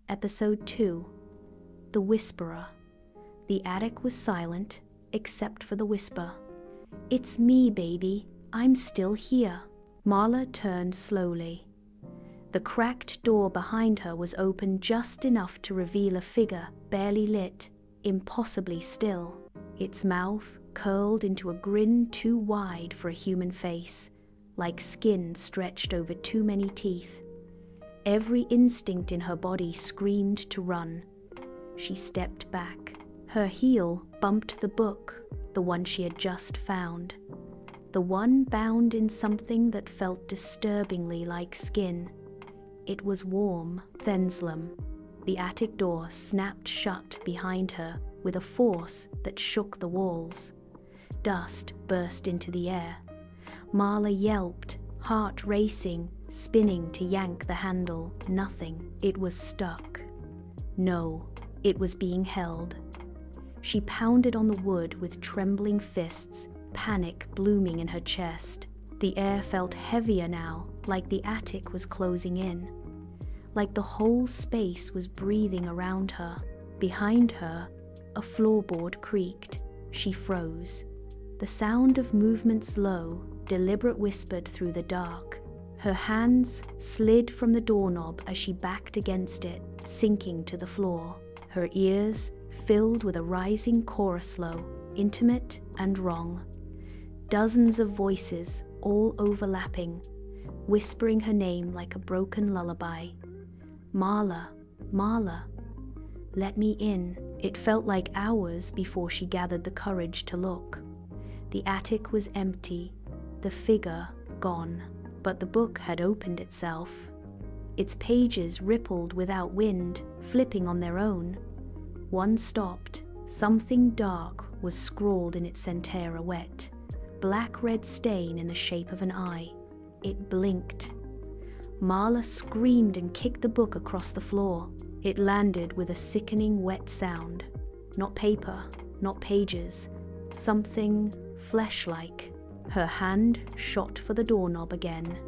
Episode 2. The Whisperer. The attic was silent, except for the whisper. "It's me, baby. I'm still here." Marla turned slowly. The cracked door behind her was open just enough to reveal a figure, barely lit, impossibly still. Its mouth curled into a grin too wide for a human face, like skin stretched over too many teeth. Every instinct in her body screamed to run. She stepped back. Her heel bumped the book, the one she had just found. The one bound in something that felt disturbingly like skin. It was warm, Thenslam. The attic door snapped shut behind her with a force that shook the walls. Dust burst into the air. Marla yelped, heart racing, spinning to yank the handle. Nothing. It was stuck. No, it was being held. She pounded on the wood with trembling fists, panic blooming in her chest. The air felt heavier now, like the attic was closing in. Like the whole space was breathing around her. Behind her, a floorboard creaked. She froze. The sound of movements low, deliberate whispered through the dark. Her hands slid from the doorknob as she backed against it, sinking to the floor. Her ears filled with a rising chorus low, intimate and wrong. Dozens of voices, all overlapping, whispering her name like a broken lullaby. "Marla, Marla, let me in." It felt like hours before she gathered the courage to look. The attic was empty, the figure gone, but the book had opened itself. Its pages rippled without wind, flipping on their own. One stopped. Something dark was scrawled in its centera wet. Black-red stain in the shape of an eye. It blinked. Marla screamed and kicked the book across the floor. It landed with a sickening wet sound. Not paper, not pages. Something flesh-like. Her hand shot for the doorknob again.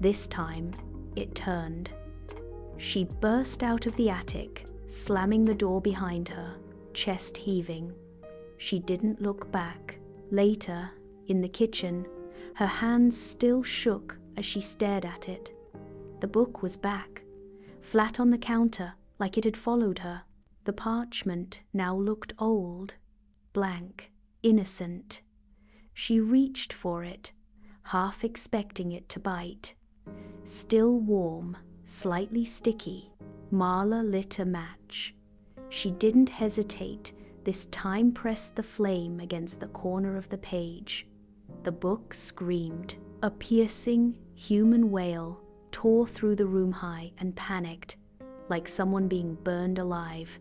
This time, it turned. She burst out of the attic, slamming the door behind her, chest heaving. She didn't look back. Later, in the kitchen, her hands still shook as she stared at it. The book was back, flat on the counter, like it had followed her. The parchment now looked old, blank, innocent. She reached for it, half expecting it to bite. Still warm, slightly sticky, Marla lit a match. She didn't hesitate. This time pressed the flame against the corner of the page. The book screamed. A piercing, human wail tore through the room high and panicked, like someone being burned alive.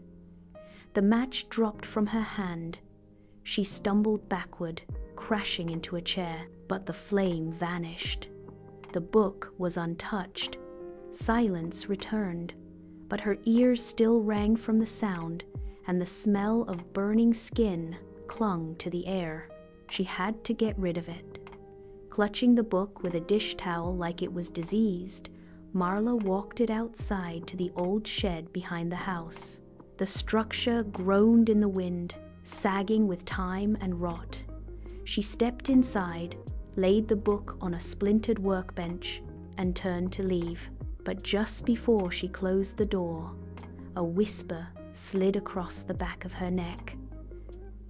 The match dropped from her hand. She stumbled backward, crashing into a chair, but the flame vanished. The book was untouched. Silence returned, but her ears still rang from the sound, and the smell of burning skin clung to the air. She had to get rid of it. Clutching the book with a dish towel like it was diseased, Marla walked it outside to the old shed behind the house. The structure groaned in the wind, sagging with time and rot. She stepped inside, laid the book on a splintered workbench, and turned to leave. But just before she closed the door, a whisper slid across the back of her neck.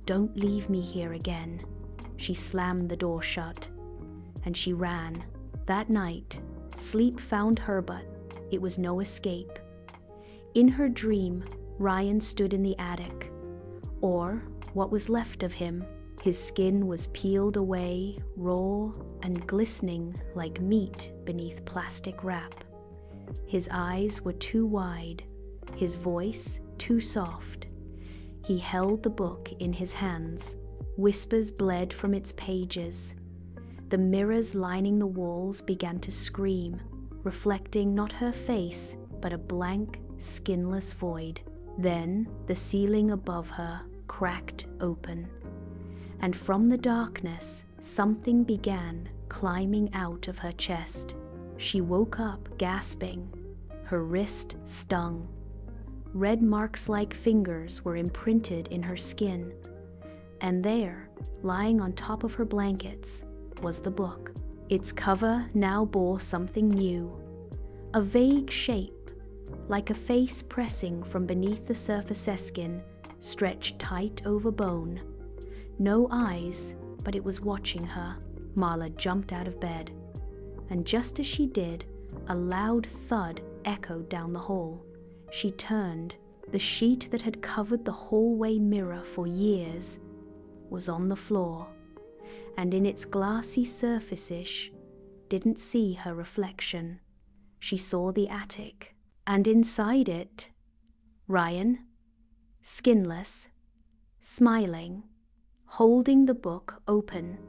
"Don't leave me here again." She slammed the door shut, and she ran. That night, sleep found her, but it was no escape. In her dream, Ryan stood in the attic, or what was left of him. His skin was peeled away, raw and glistening like meat beneath plastic wrap. His eyes were too wide, his voice too soft. He held the book in his hands. Whispers bled from its pages. The mirrors lining the walls began to scream, reflecting not her face, but a blank, skinless void. Then the ceiling above her cracked open, and from the darkness, something began climbing out of her chest. She woke up gasping. Her wrist stung. Red marks like fingers were imprinted in her skin. And there, lying on top of her blankets, was the book. Its cover now bore something new. A vague shape, like a face pressing from beneath the surface skin, stretched tight over bone. No eyes, but it was watching her. Marla jumped out of bed. And just as she did, a loud thud echoed down the hall. She turned. The sheet that had covered the hallway mirror for years was on the floor, and in its glassy surface didn't see her reflection. She saw the attic, and inside it, Ryan, skinless, smiling, holding the book open.